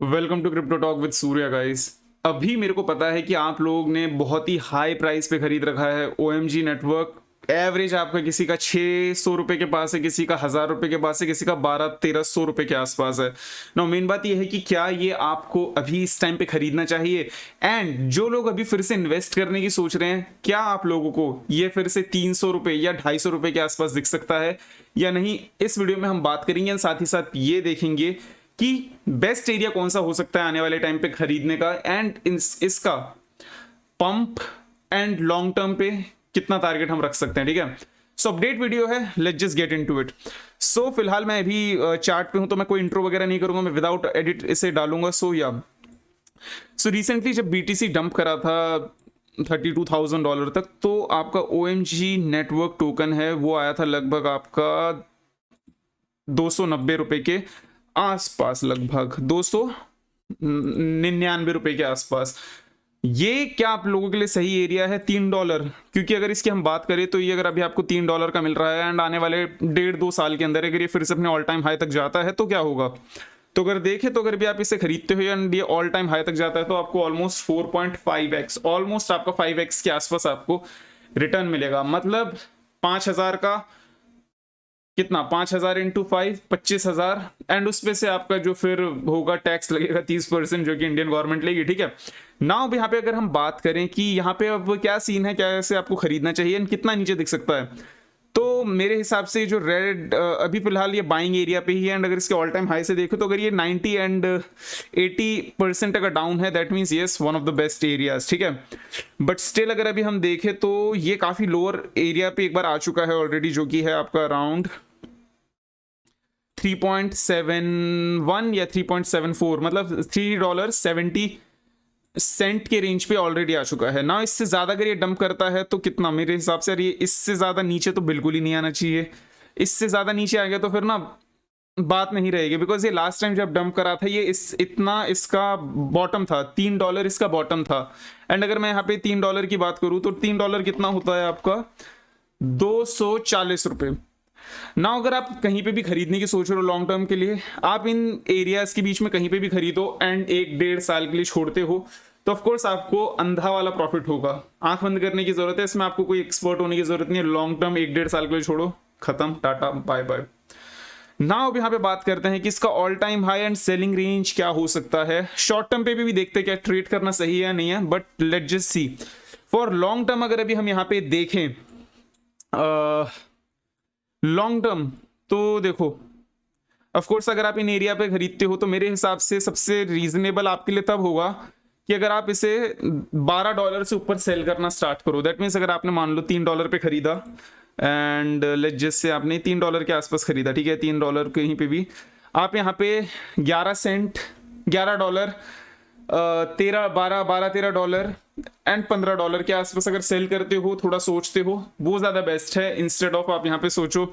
Welcome to crypto talk with Surya guys. अभी मेरे को पता है कि आप लोग ने बहुत ही हाई प्राइस पे खरीद रखा है OMG नेटवर्क। एवरेज आपका किसी का 600 रुपए के पास है, किसी का 1000 रुपए के पास है, किसी का 1200-1300 रुपए के आसपास है। ना मेन बात यह है कि क्या ये आपको अभी इस टाइम पे खरीदना चाहिए। एंड जो लोग अभी फिर से इन्वेस्ट करने की सोच रहे हैं, क्या आप लोगों को ये फिर से 300 रुपए या 250 रुपए के आसपास दिख सकता है या नहीं, इस वीडियो में हम बात करेंगे। साथ ही साथ ये देखेंगे कि बेस्ट एरिया कौन सा हो सकता है आने वाले टाइम पे खरीदने का, एंड इसका पंप एंड लॉन्ग टर्म पे कितना टारगेट हम रख सकते हैं। ठीक है, सो अपडेट वीडियो है, let's just get into it. So फिलहाल मैं अभी चार्ट पे हूं, तो मैं कोई इंट्रो वगैरह नहीं करूंगा, मैं विदाउट एडिट इसे डालूंगा। सो रिसेंटली जब BTC डंप करा था $32,000 तक, तो आपका OMG नेटवर्क टोकन है वो आया था लगभग आपका 290 रुपए के आसपास, लगभग 299 रुपए के आसपास। ये क्या आप लोगों के लिए सही एरिया है $3? क्योंकि अगर इसकी हम बात करें तो ये अगर अभी आपको $3 का मिल रहा है एंड आने वाले 1.5-2 साल के अंदर अगर ये फिर से अपने ऑल टाइम हाई तक जाता है तो क्या होगा। तो अगर देखें तो अगर भी आप इसे खरीदते हो एंड ये ऑल टाइम हाई तक जाता है तो आपको ऑलमोस्ट 4.5x, ऑलमोस्ट आपका 5x के आसपास आपको रिटर्न मिलेगा। मतलब 5,000 का कितना, 5,000 इंटू 5, 25,000, एंड उसमें से आपका जो फिर होगा टैक्स लगेगा 30%, जो कि इंडियन गवर्नमेंट लेगी। ठीक है, नाउ यहाँ पे अगर हम बात करें कि यहाँ पे अब क्या सीन है, क्या ऐसे आपको खरीदना चाहिए एंड कितना नीचे दिख सकता है, तो मेरे हिसाब से जो रेड अभी फिलहाल ये बाइंग एरिया पे ही है। एंड अगर इसके ऑल टाइम हाई से देखो तो अगर ये 90 एंड 80% अगर डाउन है, that means yes one of the best areas. ठीक है, बट स्टिल अगर अभी हम देखें तो ये काफी लोअर एरिया पे एक बार आ चुका है ऑलरेडी, जो कि है आपका अराउंड 3.71 या 3.74, मतलब $3.70 के रेंज पे ऑलरेडी आ चुका है ना। इससे ज्यादा अगर ये डंप करता है तो कितना, मेरे हिसाब से ये इससे ज्यादा नीचे तो बिल्कुल ही नहीं आना चाहिए। इससे ज्यादा नीचे आ गया तो फिर ना बात नहीं रहेगी, बिकॉज ये लास्ट टाइम जब डंप करा था ये इतना इसका बॉटम था, $3 इसका बॉटम था। एंड अगर मैं यहाँ पे $3 की बात करूं तो $3 कितना होता है आपका, 240 रुपए ना। अगर आप कहीं पे भी खरीदने की सोच रहे हो लॉन्ग टर्म के लिए, आप इन एरियाज के बीच में कहीं पे भी खरीदो एंड 1-1.5 साल के लिए छोड़ते हो, तो ऑफ कोर्स आपको अंधा वाला प्रॉफिट होगा। आंख बंद करने की जरूरत है, इसमें आपको कोई एक्सपर्ट होने की जरूरत नहीं है। लॉन्ग टर्म 1-1.5 साल के लिए छोड़ो, खत्म, टाटा बाय बाय। नाउ अब यहाँ पे बात करते हैं कि इसका all time high and selling range क्या हो सकता है। शॉर्ट टर्म पे भी देखते हैं क्या ट्रेड करना सही है या नहीं है, but let just see for long term. अगर अभी हम यहाँ पे देखें लॉन्ग टर्म, तो देखो ऑफ कोर्स अगर आप इन एरिया पे खरीदते हो तो मेरे हिसाब से सबसे रीजनेबल आपके लिए तब होगा कि अगर आप इसे $12 से ऊपर सेल करना स्टार्ट करो। दैट मीन्स अगर आपने मान लो $3 पे खरीदा एंड लेट जस्ट से आपने $3 के आसपास खरीदा, ठीक है, $3 कहीं पे भी आप यहाँ पे 11 सेंट, $11, 13 एंड $15 के आसपास अगर सेल करते हो, थोड़ा सोचते हो, वो ज्यादा बेस्ट है। इंस्टेड ऑफ आप यहाँ पे सोचो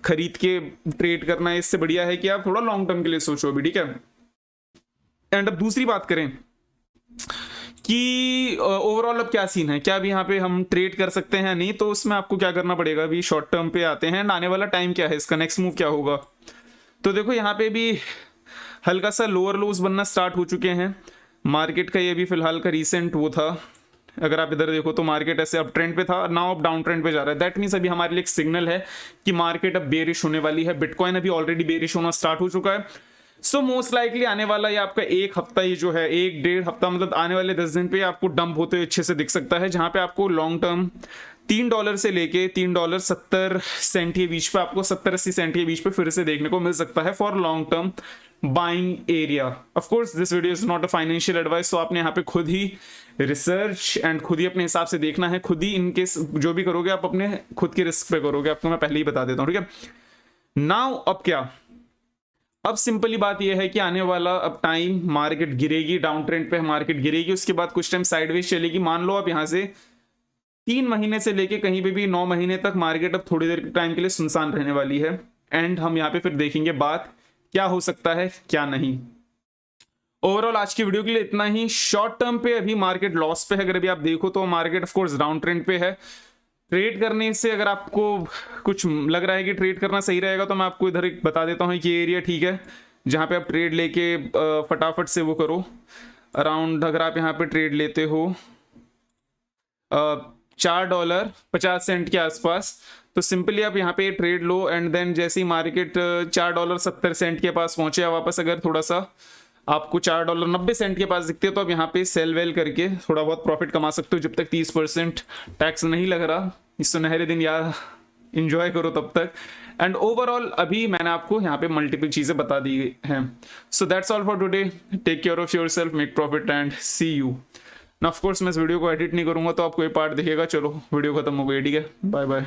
खरीद के ट्रेड करना है, इससे बढ़िया है कि आप थोड़ा लॉन्ग टर्म के लिए सोचो अभी। ठीक है, एंड अब दूसरी बात करें कि ओवरऑल अब क्या सीन है, क्या अभी यहाँ पे हम ट्रेड कर सकते हैं नहीं, तो उसमें आपको क्या करना पड़ेगा। अभी शॉर्ट टर्म पे आते हैं एंड आने वाला टाइम क्या है, इसका नेक्स्ट मूव क्या होगा। तो देखो यहाँ पे भी हल्का सा लोअर लोज बनना स्टार्ट हो चुके हैं मार्केट का। ये भी फिलहाल का रीसेंट वो था, अगर आप इधर देखो तो मार्केट ऐसे अप ट्रेंड पे था, नाउ अब डाउन ट्रेंड पे जा रहा है। दैट मीन्स अभी हमारे लिए एक सिग्नल है कि मार्केट अब बेरिश होने वाली है। बिटकॉइन अभी ऑलरेडी बेरिश होना स्टार्ट हो चुका है। सो मोस्ट लाइकली आने वाला ये आपका 1 हफ्ता, ये जो है 1-1.5 हफ्ता, मतलब आने वाले 10 दिन पे आपको डंप होते हुए अच्छे से दिख सकता है, जहां पे आपको लॉन्ग टर्म $3 से लेके $3.70 के बीच पे, आपको 70-80 सेंट के बीच पे फिर से देखने को मिल सकता है for long term buying area. Of course this video is not a financial advice, तो आपने यहाँ पे खुद ही रिसर्च एंड खुद ही अपने हिसाब से देखना है। खुद ही इनकेस जो भी करोगे आप अपने खुद के रिस्क पे करोगे, आपको मैं पहले ही बता देता हूँ। ठीक है, नाउ अब क्या, अब सिंपली बात यह है कि आने वाला अब टाइम मार्केट गिरेगी, डाउन ट्रेंड पे मार्केट गिरेगी, उसके बाद कुछ टाइम साइडवेज चलेगी। मान लो अब यहाँ से 3 महीने से लेके कहीं पे भी 9 महीने तक मार्केट अब थोड़ी देर के टाइम के लिए सुनसान रहने वाली है। एंड हम यहाँ पे फिर देखेंगे बात क्या हो सकता है क्या नहीं। ओवरऑल आज की वीडियो के लिए इतना ही। शॉर्ट टर्म पे अभी मार्केट लॉस पे है, अगर अभी आप देखो तो market of course down trend पे है। ट्रेड करने से अगर आपको कुछ लग रहा है कि ट्रेड करना सही रहेगा, तो मैं आपको इधर एक बता देता हूँ कि एरिया ठीक है जहाँ पे आप ट्रेड लेके फटाफट से वो करो। अराउंड अगर आप यहाँ पे ट्रेड लेते हो $4.50 के आसपास, तो सिंपली आप यहाँ पे ट्रेड लो एंड देन जैसे ही मार्केट $4.70 के पास पहुंचे या वापस अगर थोड़ा सा आपको $4.90 के पास दिखते हो तो आप यहाँ पे सेल वेल करके थोड़ा बहुत प्रॉफिट कमा सकते हो जब तक 30% टैक्स नहीं लग रहा। इस सुनहरे दिन यार इंजॉय करो तब तक। एंड ओवरऑल अभी मैंने आपको यहाँ पे मल्टीपल चीजें बता दी हैं। So that's all for today. Take care of yourself, make profit and see you. ना ऑफ कोर्स मैं इस वीडियो को एडिट नहीं करूंगा तो आपको ये पार्ट दिखेगा। चलो वीडियो खत्म हो गई, ठीक है, बाय बाय।